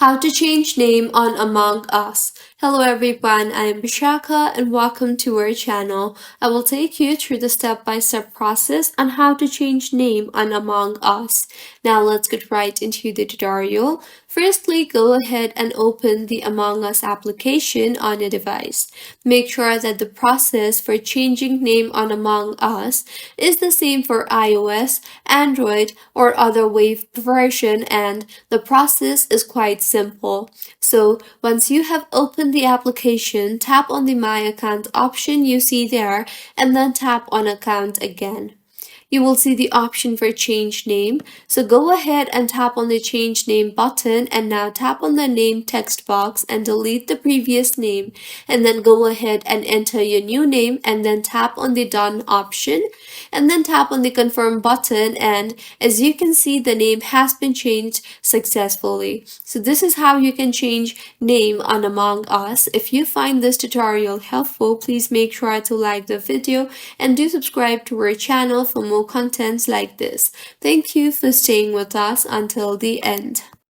How to change name on Among Us. Hello everyone, I am Bishaka and welcome to our channel. I will take you through the step-by-step process on how to change name on Among Us. Now let's get right into the tutorial. Firstly, go ahead and open the Among Us application on your device. Make sure that the process for changing name on Among Us is the same for iOS, Android, or other wave version, and the process is quite simple. So once you have opened the application, tap on the My Account option you see there and then tap on Account again. You will see the option for change name. So go ahead and tap on the change name button and now tap on the name text box and delete the previous name, and then go ahead and enter your new name and then tap on the done option and then tap on the confirm button, and as you can see, the name has been changed successfully. So this is how you can change name on Among Us. If you find this tutorial helpful, please make sure to like the video and do subscribe to our channel for more contents like this. Thank you for staying with us until the end.